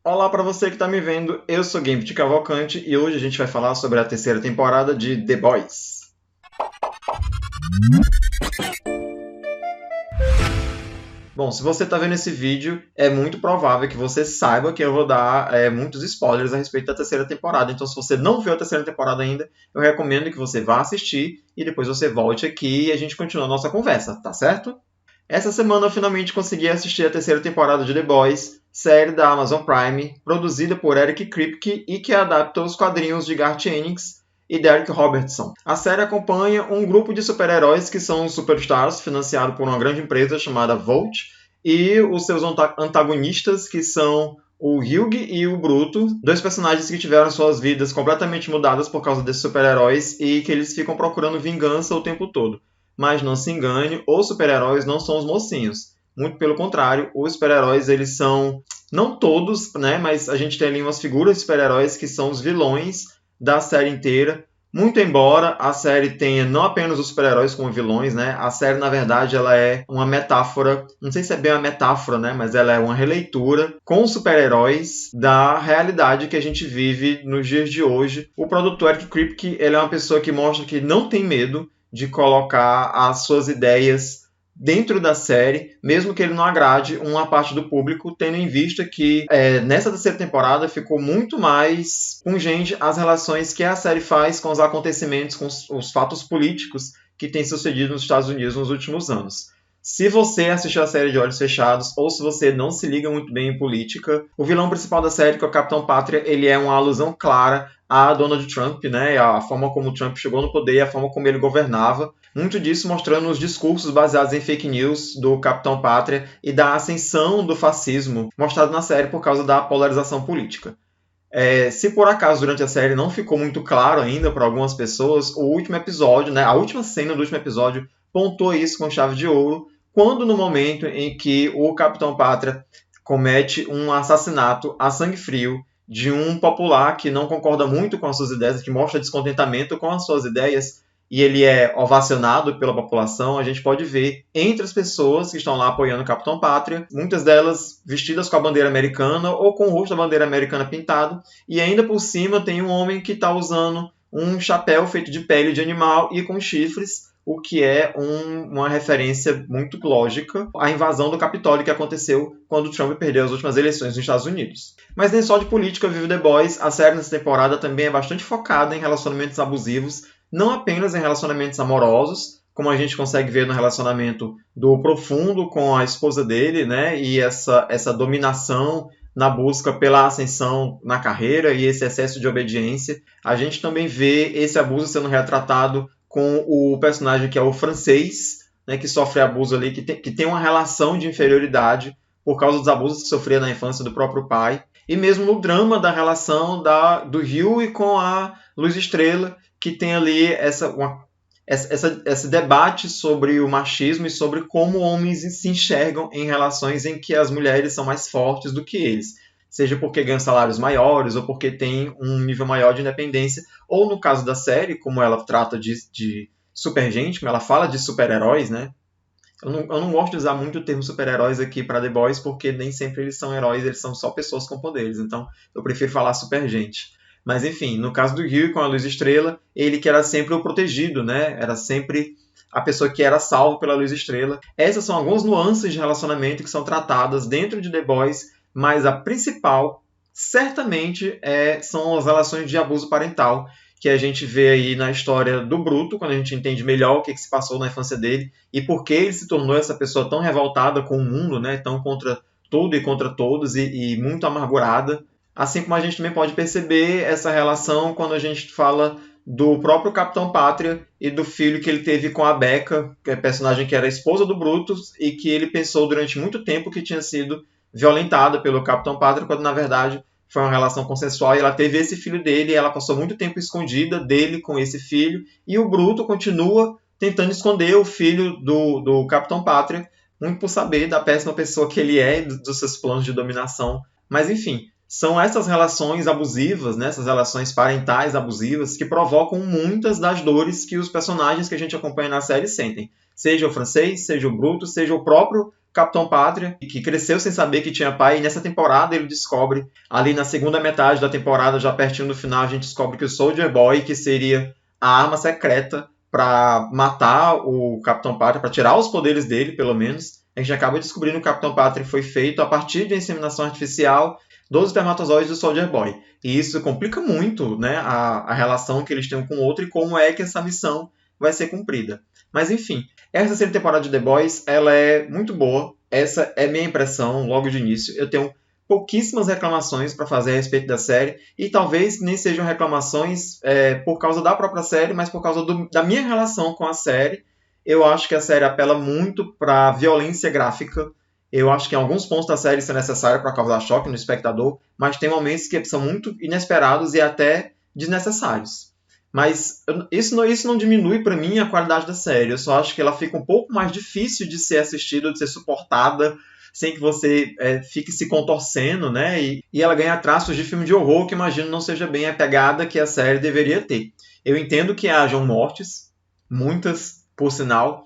Olá para você que está me vendo, eu sou Gambit Cavalcante e hoje a gente vai falar sobre a terceira temporada de The Boys. Bom, se você está vendo esse vídeo, é muito provável que você saiba que eu vou dar muitos spoilers a respeito da terceira temporada. Então, se você não viu a terceira temporada ainda, eu recomendo que você vá assistir e depois você volte aqui e a gente continua a nossa conversa, tá certo? Essa semana eu finalmente consegui assistir a terceira temporada de The Boys, série da Amazon Prime, produzida por Eric Kripke e que adapta os quadrinhos de Garth Ennis e Derek Robertson. A série acompanha um grupo de super-heróis que são superstars, financiado por uma grande empresa chamada Volt, e os seus antagonistas, que são o Hugh e o Bruto, dois personagens que tiveram suas vidas completamente mudadas por causa desses super-heróis e que eles ficam procurando vingança o tempo todo. Mas não se engane, os super-heróis não são os mocinhos. Muito pelo contrário, os super-heróis, eles são, não todos, né, mas a gente tem ali umas figuras de super-heróis que são os vilões da série inteira. Muito embora a série tenha não apenas os super-heróis como vilões, né? A série, na verdade, ela é uma metáfora, não sei se é bem uma metáfora, né? Mas ela é uma releitura com super-heróis da realidade que a gente vive nos dias de hoje. O produtor Eric Kripke, ele é uma pessoa que mostra que não tem medo de colocar as suas ideias dentro da série, mesmo que ele não agrade uma parte do público, tendo em vista que nessa terceira temporada ficou muito mais pungente as relações que a série faz com os acontecimentos, com os fatos políticos que têm sucedido nos Estados Unidos nos últimos anos. Se você assistiu a série de olhos fechados, ou se você não se liga muito bem em política, o vilão principal da série, que é o Capitão Pátria, ele é uma alusão clara a Donald Trump, né? A forma como o Trump chegou no poder e a forma como ele governava. Muito disso mostrando os discursos baseados em fake news do Capitão Pátria e da ascensão do fascismo mostrado na série por causa da polarização política. Se por acaso durante a série não ficou muito claro ainda para algumas pessoas, o último episódio, né, a última cena do último episódio pontuou isso com chave de ouro, quando no momento em que o Capitão Pátria comete um assassinato a sangue frio de um popular que não concorda muito com as suas ideias, que mostra descontentamento com as suas ideias, e ele é ovacionado pela população, a gente pode ver entre as pessoas que estão lá apoiando o Capitão Pátria, muitas delas vestidas com a bandeira americana ou com o rosto da bandeira americana pintado, e ainda por cima tem um homem que está usando um chapéu feito de pele de animal e com chifres, o que é uma referência muito lógica à invasão do Capitólio que aconteceu quando Trump perdeu as últimas eleições nos Estados Unidos. Mas nem só de política vive The Boys, a série nessa temporada também é bastante focada em relacionamentos abusivos, não apenas em relacionamentos amorosos, como a gente consegue ver no relacionamento do Profundo com a esposa dele, né? E essa dominação na busca pela ascensão na carreira e esse excesso de obediência. A gente também vê esse abuso sendo retratado com o personagem que é o francês, né, que sofre abuso ali, que tem uma relação de inferioridade por causa dos abusos que sofria na infância do próprio pai. E mesmo no drama da relação do Hugh com a Luz Estrela, que tem ali esse debate sobre o machismo e sobre como homens se enxergam em relações em que as mulheres são mais fortes do que eles. Seja porque ganham salários maiores ou porque tem um nível maior de independência, ou no caso da série, como ela trata de super gente, como ela fala de super-heróis, né? Eu não gosto de usar muito o termo super-heróis aqui para The Boys, porque nem sempre eles são heróis, eles são só pessoas com poderes, então eu prefiro falar super gente. Mas enfim, no caso do Hugh com a Luz Estrela, ele que era sempre o protegido, né? Era sempre a pessoa que era salva pela Luz Estrela. Essas são algumas nuances de relacionamento que são tratadas dentro de The Boys, mas a principal, certamente, são as relações de abuso parental, que a gente vê aí na história do Bruto, quando a gente entende melhor o que se passou na infância dele e por que ele se tornou essa pessoa tão revoltada com o mundo, né? Tão contra tudo e contra todos e muito amargurada. Assim como a gente também pode perceber essa relação quando a gente fala do próprio Capitão Pátria e do filho que ele teve com a Becca, que é a personagem que era a esposa do Brutus e que ele pensou durante muito tempo que tinha sido violentada pelo Capitão Pátria, quando na verdade foi uma relação consensual e ela teve esse filho dele e ela passou muito tempo escondida dele com esse filho e o Bruto continua tentando esconder o filho do Capitão Pátria, muito por saber da péssima pessoa que ele é e dos seus planos de dominação. Mas enfim, são essas relações abusivas, né, essas relações parentais abusivas que provocam muitas das dores que os personagens que a gente acompanha na série sentem. Seja o francês, seja o Bruto, seja o próprio Capitão Pátria, que cresceu sem saber que tinha pai, e nessa temporada ele descobre, ali na segunda metade da temporada, já pertinho do final, a gente descobre que o Soldier Boy, que seria a arma secreta para matar o Capitão Pátria, para tirar os poderes dele, pelo menos, a gente acaba descobrindo que o Capitão Pátria foi feito a partir de inseminação artificial dos espermatozoides do Soldier Boy. E isso complica muito, né, a relação que eles têm um com o outro e como é que essa missão vai ser cumprida. Mas enfim, essa terceira temporada de The Boys, ela é muito boa. Essa é minha impressão logo de início. Eu tenho pouquíssimas reclamações para fazer a respeito da série, e talvez nem sejam reclamações por causa da própria série, mas por causa da minha relação com a série. Eu acho que a série apela muito para violência gráfica. Eu acho que em alguns pontos da série isso é necessário para causar choque no espectador, mas tem momentos que são muito inesperados e até desnecessários. Mas isso não diminui para mim a qualidade da série. Eu só acho que ela fica um pouco mais difícil de ser assistida, de ser suportada, sem que você fique se contorcendo, né? E ela ganha traços de filme de horror que imagino não seja bem a pegada que a série deveria ter. Eu entendo que hajam mortes, muitas, por sinal,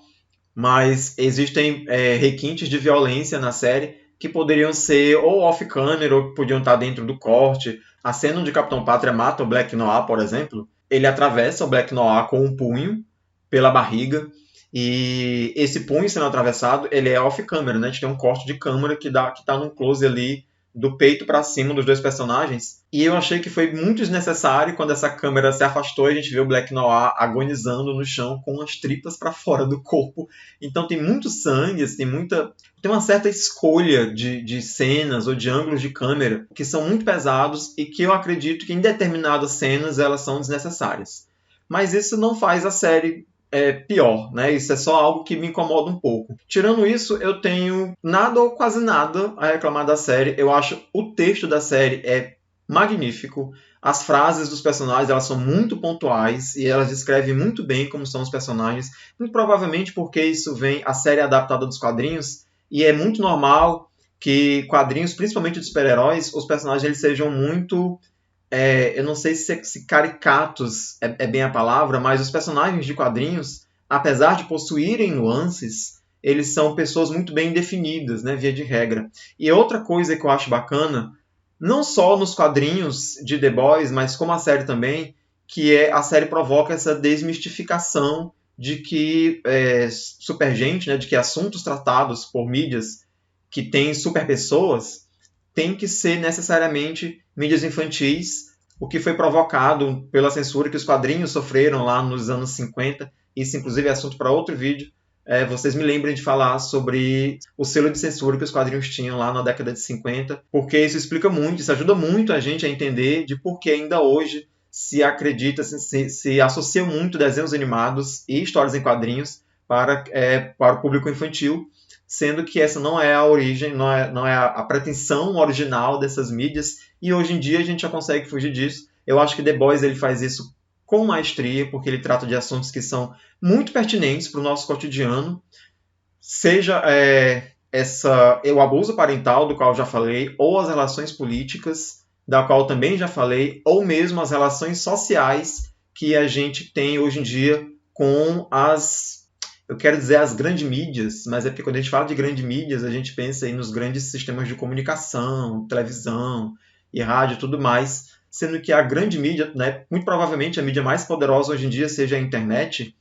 mas existem requintes de violência na série que poderiam ser ou off-camera ou que podiam estar dentro do corte. A cena onde Capitão Pátria mata o Black Noir, por exemplo, ele atravessa o Black Noir com um punho pela barriga, e esse punho sendo atravessado, ele é off-camera, né? A gente tem um corte de câmera que está num close ali do peito para cima dos dois personagens, e eu achei que foi muito desnecessário quando essa câmera se afastou e a gente vê o Black Noir agonizando no chão com as tripas para fora do corpo. Então tem muito sangue, tem uma certa escolha de cenas ou de ângulos de câmera que são muito pesados e que eu acredito que em determinadas cenas elas são desnecessárias. Mas isso não faz a série pior, né? Isso é só algo que me incomoda um pouco. Tirando isso, eu tenho nada ou quase nada a reclamar da série. Eu acho o texto da série magnífico. As frases dos personagens, elas são muito pontuais e elas descrevem muito bem como são os personagens. Muito provavelmente porque isso vem a série adaptada dos quadrinhos, e é muito normal que quadrinhos, principalmente de super-heróis, os personagens eles sejam muito... eu não sei se caricatos é bem a palavra, mas os personagens de quadrinhos, apesar de possuírem nuances, eles são pessoas muito bem definidas, né, via de regra. E outra coisa que eu acho bacana, não só nos quadrinhos de The Boys, mas como a série também, que a série provoca essa desmistificação de que supergente, né, de que assuntos tratados por mídias que têm super pessoas tem que ser necessariamente mídias infantis, o que foi provocado pela censura que os quadrinhos sofreram lá nos anos 50. Isso, inclusive, é assunto para outro vídeo. Vocês me lembrem de falar sobre o selo de censura que os quadrinhos tinham lá na década de 50, porque isso explica muito, isso ajuda muito a gente a entender de por que ainda hoje se acredita, se associa muito desenhos animados e histórias em quadrinhos para o público infantil, sendo que essa não é a origem, não é a pretensão original dessas mídias, e hoje em dia a gente já consegue fugir disso. Eu acho que The Boys ele faz isso com maestria, porque ele trata de assuntos que são muito pertinentes para o nosso cotidiano, seja o abuso parental, do qual eu já falei, ou as relações políticas, da qual também já falei, ou mesmo as relações sociais que a gente tem hoje em dia com as grandes mídias, mas é porque quando a gente fala de grandes mídias, a gente pensa aí nos grandes sistemas de comunicação, televisão e rádio e tudo mais, sendo que a grande mídia, né, muito provavelmente a mídia mais poderosa hoje em dia seja a internet,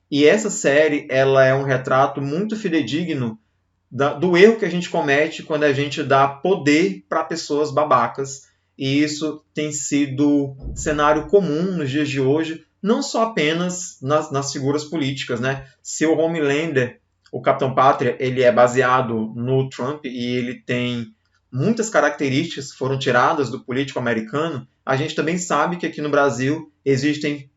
e essa série ela é um retrato muito fidedigno do erro que a gente comete quando a gente dá poder para pessoas babacas, e isso tem sido cenário comum nos dias de hoje, não só apenas nas figuras políticas, né? Se o Homelander, o Capitão Pátria, ele é baseado no Trump e ele tem muitas características que foram tiradas do político americano, a gente também sabe que aqui no Brasil existem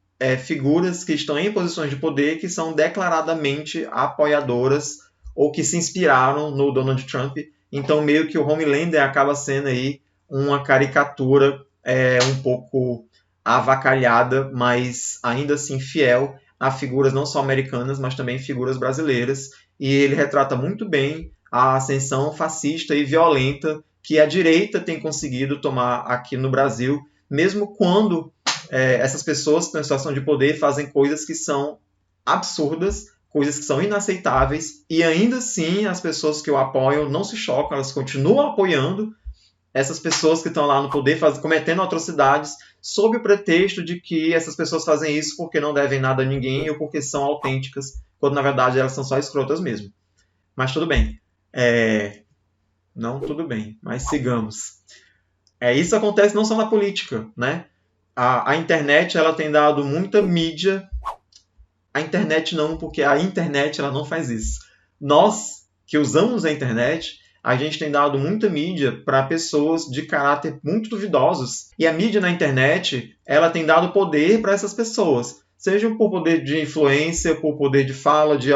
figuras que estão em posições de poder que são declaradamente apoiadoras ou que se inspiraram no Donald Trump. Então, meio que o Homelander acaba sendo aí uma caricatura um pouco avacalhada, mas ainda assim fiel a figuras não só americanas, mas também figuras brasileiras. E ele retrata muito bem a ascensão fascista e violenta que a direita tem conseguido tomar aqui no Brasil, mesmo quando essas pessoas que estão em situação de poder fazem coisas que são absurdas, coisas que são inaceitáveis, e ainda assim as pessoas que o apoiam não se chocam, elas continuam apoiando essas pessoas que estão lá no poder cometendo atrocidades, sob o pretexto de que essas pessoas fazem isso porque não devem nada a ninguém ou porque são autênticas, quando na verdade elas são só escrotas mesmo. Mas tudo bem. Não tudo bem, mas sigamos. Isso acontece não só na política, né? A internet ela tem dado muita mídia. A internet não, porque a internet ela não faz isso. Nós que usamos a internet, a gente tem dado muita mídia para pessoas de caráter muito duvidosos. E a mídia na internet, ela tem dado poder para essas pessoas. Seja por poder de influência, por poder de fala, de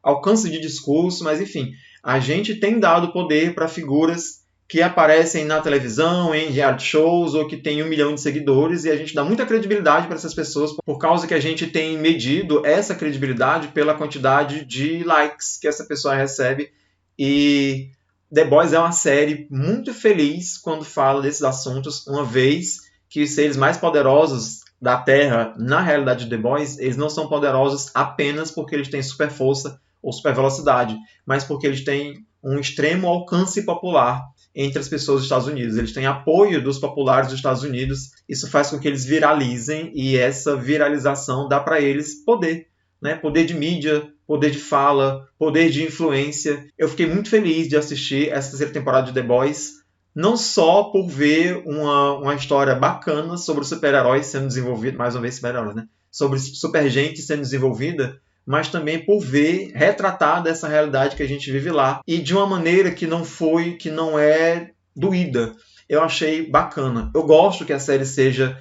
alcance de discurso, mas enfim. A gente tem dado poder para figuras que aparecem na televisão, em reality shows, ou que têm 1 milhão de seguidores, e a gente dá muita credibilidade para essas pessoas por causa que a gente tem medido essa credibilidade pela quantidade de likes que essa pessoa recebe. E The Boys é uma série muito feliz quando fala desses assuntos, uma vez que os seres mais poderosos da Terra, na realidade de The Boys, eles não são poderosos apenas porque eles têm super força ou super velocidade, mas porque eles têm um extremo alcance popular entre as pessoas dos Estados Unidos. Eles têm apoio dos populares dos Estados Unidos, isso faz com que eles viralizem, e essa viralização dá para eles poder, né? Poder de mídia, poder de fala, poder de influência. Eu fiquei muito feliz de assistir essa terceira temporada de The Boys, não só por ver uma história bacana sobre super-heróis sendo desenvolvido, mais uma vez super-heróis, né? Sobre super gente sendo desenvolvida, mas também por ver retratada essa realidade que a gente vive lá, e de uma maneira que não é doída. Eu achei bacana. Eu gosto que a série seja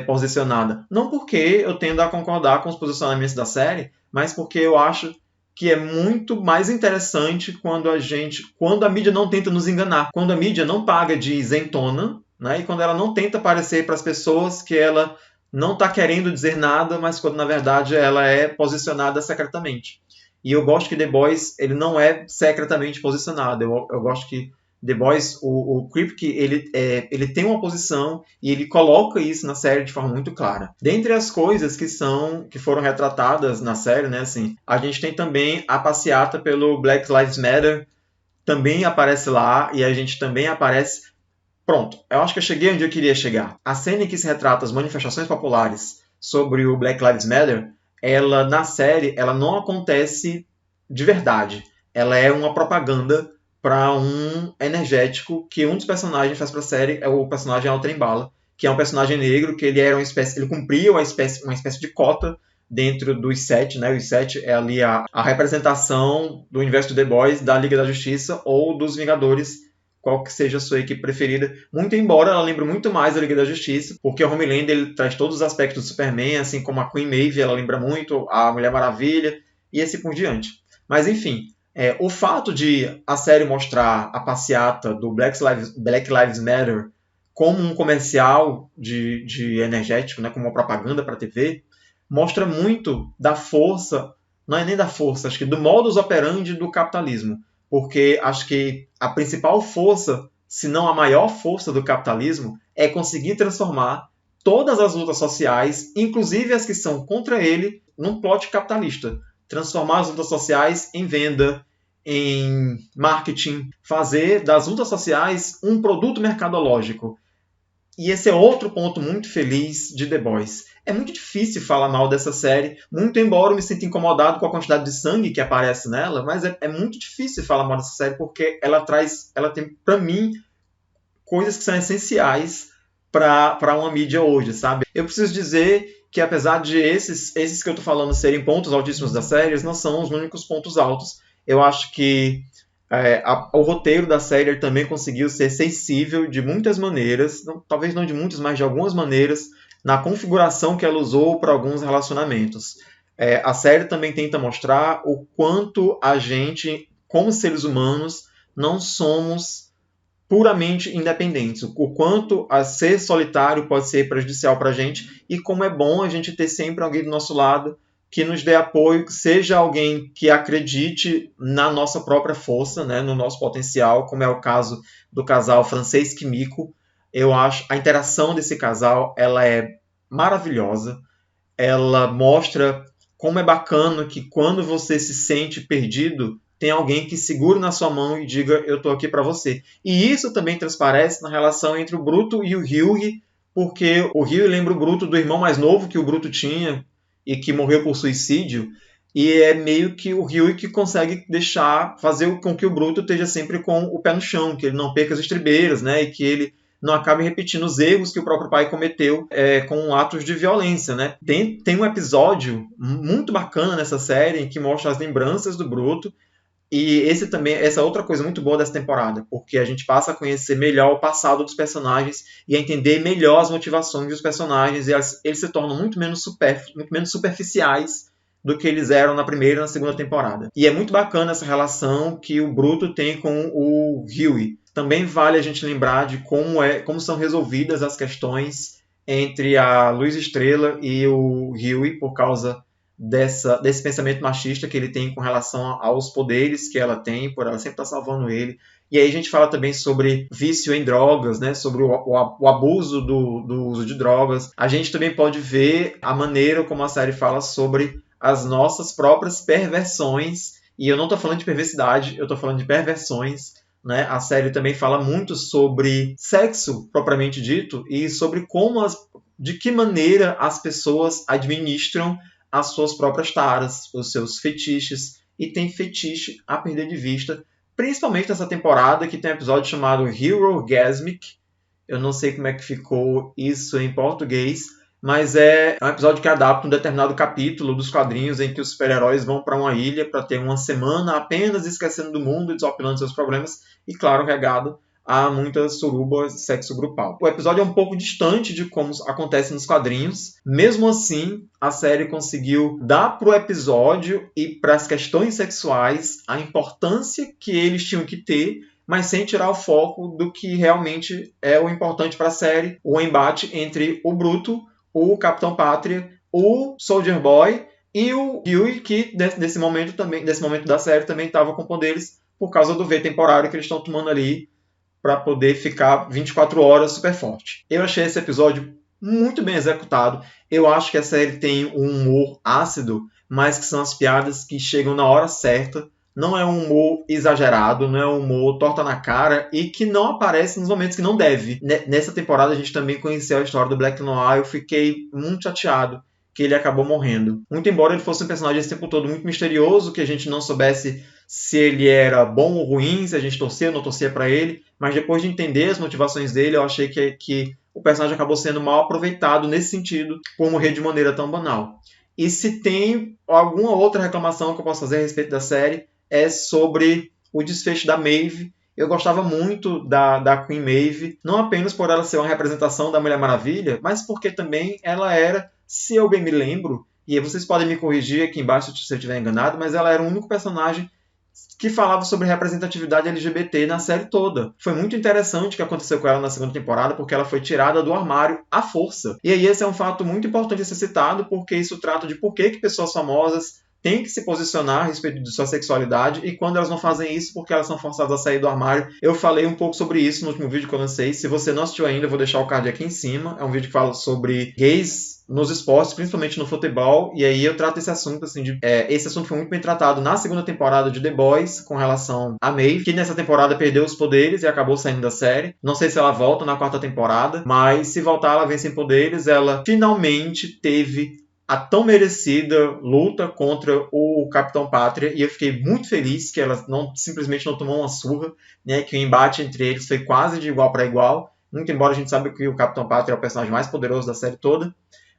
posicionada. Não porque eu tendo a concordar com os posicionamentos da série, mas porque eu acho que é muito mais interessante quando a mídia não tenta nos enganar, quando a mídia não paga de isentona, né? E quando ela não tenta parecer para as pessoas que ela não está querendo dizer nada, mas quando na verdade ela é posicionada secretamente. E eu gosto que The Boys ele não é secretamente posicionado. Eu gosto que The Boys, o Kripke, ele tem uma posição e ele coloca isso na série de forma muito clara. Dentre as coisas que foram retratadas na série, né, assim, a gente tem também a passeata pelo Black Lives Matter, também aparece lá, e a gente também aparece... Pronto, eu acho que eu cheguei onde eu queria chegar. A cena em que se retrata as manifestações populares sobre o Black Lives Matter, na série, ela não acontece de verdade. Ela é uma propaganda para um energético que um dos personagens faz para a série, é o personagem Altrem Bala, que é um personagem negro, que ele cumpria uma espécie de cota dentro dos 7, né? Os 7 é ali a representação do universo do The Boys, da Liga da Justiça ou dos Vingadores, qual que seja a sua equipe preferida. Muito embora ela lembre muito mais da Liga da Justiça, porque o Homelander ele traz todos os aspectos do Superman, assim como a Queen Maeve, ela lembra muito a Mulher Maravilha, e assim por diante. Mas enfim, o fato de a série mostrar a passeata do Black Lives Matter como um comercial de energético, né, como uma propaganda para a TV, mostra muito da força, não é nem da força, acho que do modus operandi do capitalismo. Porque acho que a principal força, se não a maior força do capitalismo, é conseguir transformar todas as lutas sociais, inclusive as que são contra ele, num plot capitalista. Transformar as lutas sociais em venda, em marketing, fazer das lutas sociais um produto mercadológico. E esse é outro ponto muito feliz de The Boys. É muito difícil falar mal dessa série, muito embora eu me sinta incomodado com a quantidade de sangue que aparece nela, mas é muito difícil falar mal dessa série porque ela tem, para mim, coisas que são essenciais para uma mídia hoje, sabe? Eu preciso dizer que apesar de esses que eu estou falando serem pontos altíssimos da série, eles não são os únicos pontos altos. Eu acho que o roteiro da série também conseguiu ser sensível de muitas maneiras, talvez não de muitas, mas de algumas maneiras, na configuração que ela usou para alguns relacionamentos. A série também tenta mostrar o quanto a gente, como seres humanos, não somos puramente independentes. O quanto a ser solitário pode ser prejudicial para a gente e como é bom a gente ter sempre alguém do nosso lado que nos dê apoio, que seja alguém que acredite na nossa própria força, né, no nosso potencial, como é o caso do casal Francês Kimiko. Eu acho a interação desse casal ela é maravilhosa. Ela mostra como é bacana que quando você se sente perdido, tem alguém que segure na sua mão e diga, eu tô aqui para você. E isso também transparece na relação entre o Bruto e o Hyugi, porque o Hyugi lembra o Bruto do irmão mais novo que o Bruto tinha e que morreu por suicídio, e é meio que o Hyugi que consegue fazer com que o Bruto esteja sempre com o pé no chão, que ele não perca as estribeiras, né, e que ele não acabe repetindo os erros que o próprio pai cometeu com atos de violência, né? Tem um episódio muito bacana nessa série em que mostra as lembranças do Bruto, e essa é outra coisa muito boa dessa temporada, porque a gente passa a conhecer melhor o passado dos personagens e a entender melhor as motivações dos personagens, e eles se tornam muito menos superficiais do que eles eram na primeira e na segunda temporada. E é muito bacana essa relação que o Bruto tem com o Huey. Também vale a gente lembrar de como são resolvidas as questões entre a Luz Estrela e o Huey por causa desse pensamento machista que ele tem com relação aos poderes que ela tem, por ela sempre estar salvando ele. E aí a gente fala também sobre vício em drogas, né? Sobre o abuso do uso de drogas. A gente também pode ver a maneira como a série fala sobre as nossas próprias perversões. E eu não estou falando de perversidade, eu estou falando de perversões. Né? A série também fala muito sobre sexo, propriamente dito, e sobre de que maneira as pessoas administram as suas próprias taras, os seus fetiches, e tem fetiche a perder de vista, principalmente nessa temporada, que tem um episódio chamado Hero Gasmic. Eu não sei como é que ficou isso em português, mas é um episódio que adapta um determinado capítulo dos quadrinhos em que os super-heróis vão para uma ilha para ter uma semana apenas esquecendo do mundo e desopilando seus problemas, e claro, regado a muitas surubas sexo grupal. O episódio é um pouco distante de como acontece nos quadrinhos. Mesmo assim, a série conseguiu dar para o episódio e para as questões sexuais a importância que eles tinham que ter, mas sem tirar o foco do que realmente é o importante para a série, o embate entre o Bruto, o Capitão Pátria, o Soldier Boy e o Huey, que desse momento da série também estava com poderes por causa do V temporário que eles estão tomando ali para poder ficar 24 horas super forte. Eu achei esse episódio muito bem executado. Eu acho que a série tem um humor ácido, mas que são as piadas que chegam na hora certa. Não é um humor exagerado, não é um humor torta na cara e que não aparece nos momentos que não deve. Nessa temporada a gente também conheceu a história do Black Noir. Eu fiquei muito chateado que ele acabou morrendo. Muito embora ele fosse um personagem esse tempo todo muito misterioso, que a gente não soubesse se ele era bom ou ruim, se a gente torcia ou não torcia para ele, mas depois de entender as motivações dele, eu achei que o personagem acabou sendo mal aproveitado nesse sentido, por morrer de maneira tão banal. E se tem alguma outra reclamação que eu posso fazer a respeito da série, é sobre o desfecho da Maeve. Eu gostava muito da Queen Maeve, não apenas por ela ser uma representação da Mulher Maravilha, mas porque também ela era, se eu bem me lembro, e vocês podem me corrigir aqui embaixo se eu estiver enganado, mas ela era o único personagem que falava sobre representatividade LGBT na série toda. Foi muito interessante o que aconteceu com ela na segunda temporada, porque ela foi tirada do armário à força. E aí esse é um fato muito importante a ser citado, porque isso trata de por que pessoas famosas têm que se posicionar a respeito de sua sexualidade, e quando elas não fazem isso, porque elas são forçadas a sair do armário. Eu falei um pouco sobre isso no último vídeo que eu lancei. Se você não assistiu ainda, eu vou deixar o card aqui em cima. É um vídeo que fala sobre gays nos esportes, principalmente no futebol, e aí eu trato esse assunto, assim, esse assunto foi muito bem tratado na segunda temporada de The Boys, com relação a Maeve, que nessa temporada perdeu os poderes e acabou saindo da série. Não sei se ela volta na quarta temporada, mas se voltar ela vem sem poderes. Ela finalmente teve a tão merecida luta contra o Capitão Pátria, e eu fiquei muito feliz que ela simplesmente não tomou uma surra, né, que o embate entre eles foi quase de igual para igual, muito embora a gente saiba que o Capitão Pátria é o personagem mais poderoso da série toda.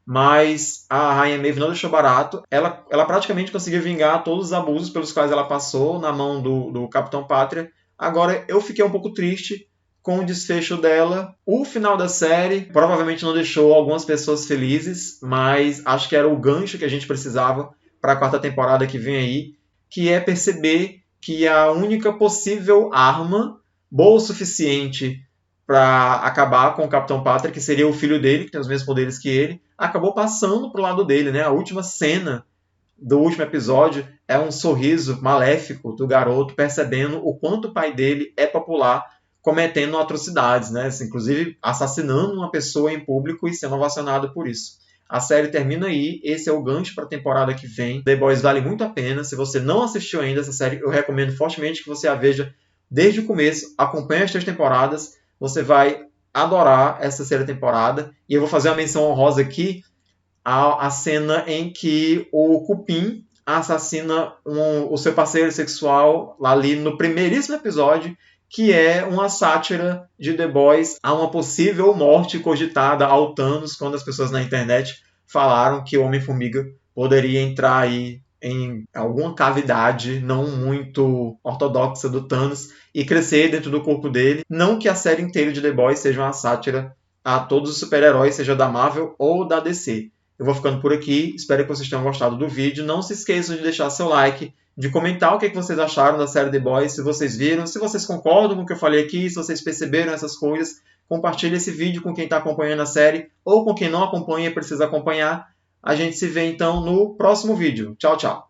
Mas a Rainha Maeve não deixou barato. Ela praticamente conseguiu vingar todos os abusos pelos quais ela passou na mão do Capitão Pátria. Agora, eu fiquei um pouco triste com o desfecho dela. O final da série provavelmente não deixou algumas pessoas felizes, mas acho que era o gancho que a gente precisava para a quarta temporada que vem aí, que é perceber que a única possível arma boa o suficiente para acabar com o Capitão Pátria, que seria o filho dele, que tem os mesmos poderes que ele, acabou passando pro lado dele, né? A última cena do último episódio é um sorriso maléfico do garoto percebendo o quanto o pai dele é popular, cometendo atrocidades, né? Inclusive assassinando uma pessoa em público e sendo ovacionado por isso. A série termina aí, esse é o gancho para a temporada que vem. The Boys vale muito a pena. Se você não assistiu ainda essa série, eu recomendo fortemente que você a veja desde o começo. Acompanhe as 3 temporadas, você vai adorar essa terceira temporada. E eu vou fazer uma menção honrosa aqui à cena em que o Cupim assassina o seu parceiro sexual ali no primeiríssimo episódio, que é uma sátira de The Boys a uma possível morte cogitada ao Thanos, quando as pessoas na internet falaram que o Homem-Formiga poderia entrar aí em alguma cavidade não muito ortodoxa do Thanos e crescer dentro do corpo dele. Não que a série inteira de The Boys seja uma sátira a todos os super-heróis, seja da Marvel ou da DC. Eu vou ficando por aqui, espero que vocês tenham gostado do vídeo. Não se esqueçam de deixar seu like, de comentar o que vocês acharam da série The Boys, se vocês viram, se vocês concordam com o que eu falei aqui, se vocês perceberam essas coisas. Compartilhe esse vídeo com quem está acompanhando a série ou com quem não acompanha e precisa acompanhar. A gente se vê então no próximo vídeo. Tchau, tchau!